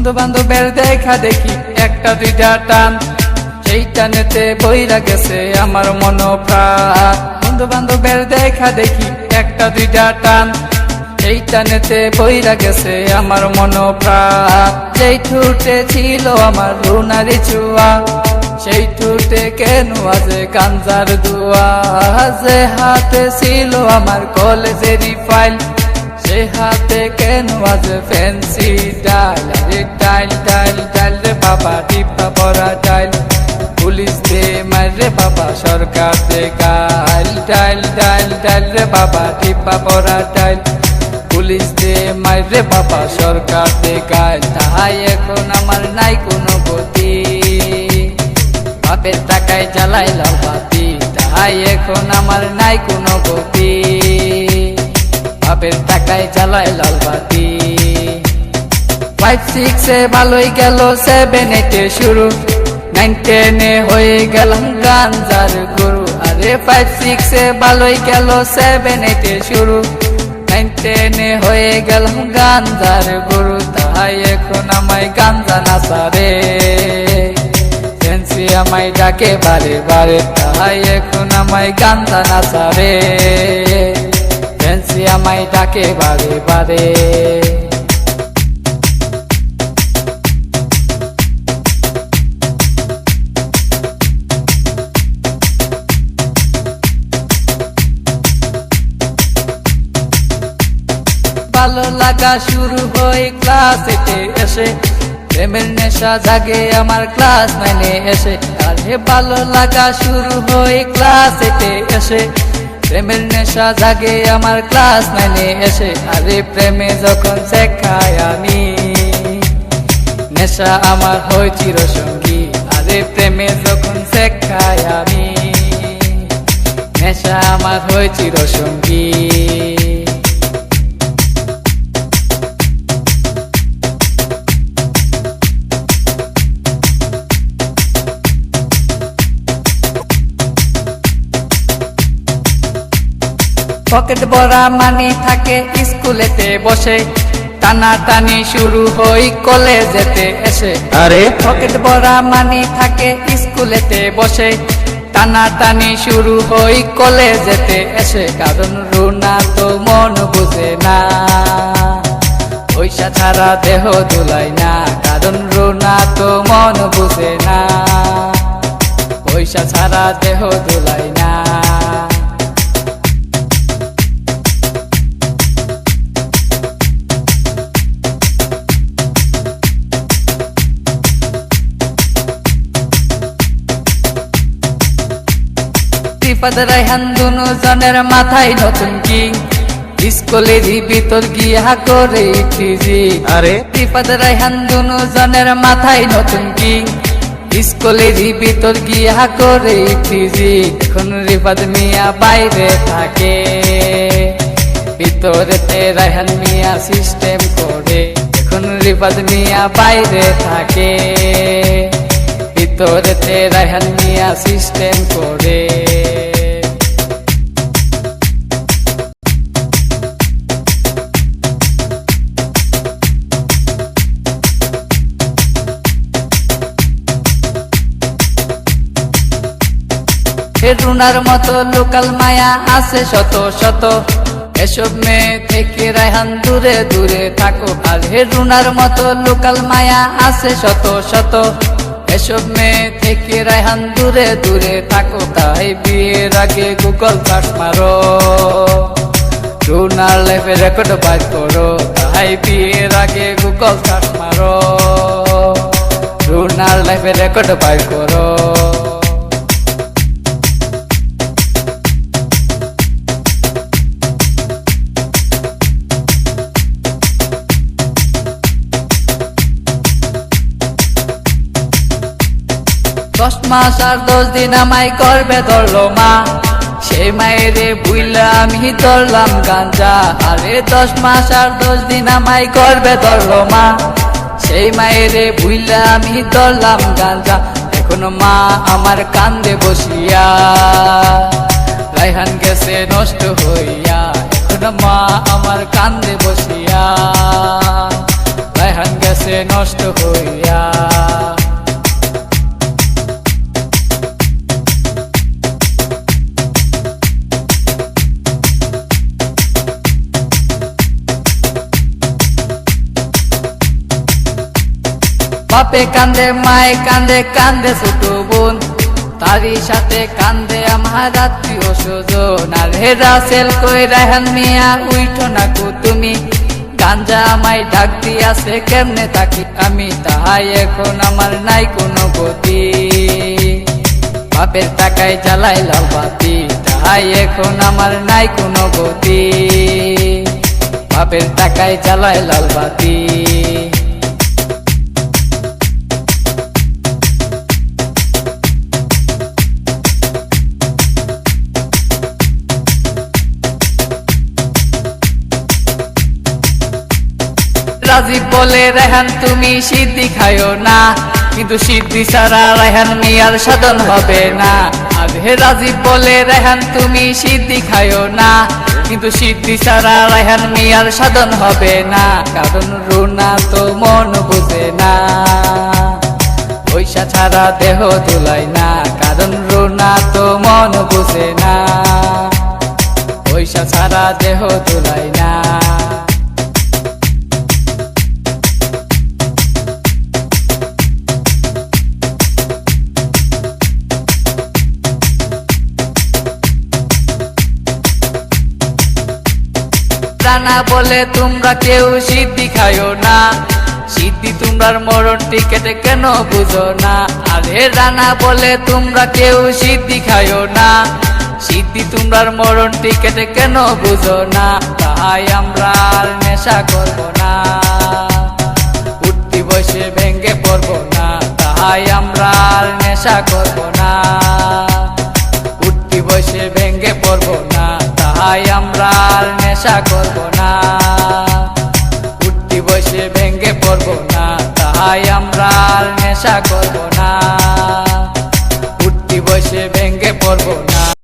বন্ধু বান্ধবের দেখা দেখি একটা দুইটা টান, সেই টানেতে বইরা গেছে আমার মন প্রাণ। বন্ধু বান্ধবের দেখা দেখি একটা দুইটা টান, সেই টানেতে বইরা গেছে আমার মন প্রাণ। যেই ঠুটে ছিল আমার রুনারি ছোঁয়া, সেই ঠুটে কেন আজে গাঞ্জার দুয়া। যে হাতে ছিল আমার কলেজেরই ফাইল, সে হাতে কেন আজ ফ্যান্সি ডাইল। আরে ডাইল ডাইল ডাইল রে বাবা, টিপা পরা ডাইল। পুলিশ দে মারে বাবা, সরকার দে গাইল। ডাইল ডাইল ডাইল রে বাবা, টিপা পরা ডাইল। পুলিশ দে মারে বাবা, সরকার দে গাইল। তাই এখন আমার নাই কোনো গতি, বাপের টাকায় জ্বালাইলাম বাতি। তাই এখন আমার নাই কোনো গতি, বাপের টাকায় জ্বালায় লাল বাতি। 5-6 ভালোই গেল, 7-8 শুরু, 9-10 হয়ে গেলাম গাঞ্জার গুরু। আরে 5-6 ভালোই গেল, 7-8 শুরু, 9-10 হয়ে গেলাম গাঞ্জার গুরু। তাই এখন আমায় গাঞ্জা নাচারে, ফ্যান্সি আমায় ডাকে বারে বারে। তাই এখন আমায় গাঞ্জা নাচারে, ফ্যান্সি আমায় ডাকে বারে বারে। ভালো লাগা শুরু হয় ক্লাস 8 এসে, প্রেমের নেশা জাগে আমার ক্লাস 9 এসে। আরে ভালো লাগা শুরু হয় ক্লাস 8 এসে, প্রেমের নেশা জাগে আমার ক্লাস 9 এসে। আরে প্রেমে যখন শেখাই আমি, নেশা আমার হয় চিরসঙ্গী। আরে প্রেমে যখন শেখাই আমি, নেশা আমার হয় চিরসঙ্গী। পকেট ভরা মানি থাকে স্কুলেতে বসে, টানা টানি শুরু হই কলেজেতে এসে। আরে পকেট ভরা মানি থাকে স্কুলেতে বসে, টানা টানি শুরু হই কলেজেতে এসে। কারণ রুনা তো মন বুঝে না, পয়সা ছাড়া দেহ দুলাই না। কারণ রুনা তো মন বুঝে না, পয়সা ছাড়া দেহ দুলাই না। রিফাত রায়হান দুনো জনের মাথায় নতুন কি, স্কুলেরই ভিতর গিয়া করে টিজি। আরে রিফাত রায়হান দুনো জনের মাথায় নতুন কি, স্কুলেরই ভিতর গিয়া করে টিজি। এখন রিফাত মিয়া বাইরে থাকে, ভিতরেতে রায়হান মিয়া সিস্টেম করে। এখন রিফাত মিয়া বাইরে থাকে, ভিতরেতে রায়হান মিয়া সিস্টেম করে। রুনার মতো লোকাল মায়া আছে শত শত, এসব মেয়ে থেকে রায়হান দূরে দূরে থাকো। আর হে রুনার মতো লোকাল মায়া আছে শত শত, এসব মেয়ে থেকে রায়হান দূরে দূরে থাকো। তাই বিয়ের আগে গুগল সার্চ মারো, রুনার লাইফে রেকর্ড বাইর করো। তাই বিয়ের আগে গুগল সার্চ মারো, রুনার লাইফে রেকর্ড বাইর করো। দশ মাস আর 10 দিন আমায় গর্ভে ধরলো মা, সেই মায়েরে বুইলা আমি ধরলাম গাঞ্জা। আরে 10 মাস আর 10 দিন আমায় গর্ভে ধরলো মা, সেই মায়েরে বুইলা আমি ধরলাম গাঞ্জা। এখন মা আমার কান্দে বসিয়া, রায়হান গেছে নষ্ট হইয়া। এখন মা আমার কান্দে বসিয়া, রায়হান গেছে নষ্ট হইয়া। বাপে কান্দে মায়ে কান্দে কান্দে ছোট বোন, তারই সাথে কান্দে আমার আত্মীয় স্বজন। আর হেরা সেল কই রাহান মিয়া উইঠো না কো তুমি, গাঞ্জা আমায় ডাক দিয়াছে কেমনে থাকি আমি, তাহাই এখন আমার নাই কোনো গতি। বাপের টাকায় জ্বালাই লাল বাতি, তাহাই এখন আমার নাই কোনো গতি। বাপের টাকায় জ্বালাই লাল বাতি। রাজীব বলে রেহান তুমি সিদ্ধি খায়ো না, কিন্তু সিদ্ধি ছাড়া রেহান মিয়ার সাধন হবে না। আর হে রাজীব বলে রেহান তুমি সিদ্ধি খায়ো না, কিন্তু সিদ্ধি ছাড়া রেহান মিয়ার সাধন হবে না। কারণ রুনা তো মন বুঝে না, পয়সা ছাড়া দেহ দুলাই না। কারণ রুনা তো মন বুঝে না, পয়সা ছাড়া দেহ দুলাই না। রানা বলে তোমরা কেউ সিদ্ধি খায়ো না, সিদ্ধি তোমরার মরণ টিকেট কেন বুঝো না। আরে রানা বলে তোমরা কেউ সিদ্ধি খায়ো না, সিদ্ধি তোমরার মরণ টিকেট কেন বুঝো না। তাই আমরা আর নেশা করব না, উঠতি বসে ভেঙ্গে পড়বো না। তাই আমরা আর নেশা করব না, উঠতি বসে ভেঙ্গে পড়বো না। তাই আমরা আর নেশা করব না, উঠতি বসে ভেঙ্গে পড়বো না। তাই আমরা আর নেশা করব না, উঠতি বসে ভেঙ্গে পড়বো না।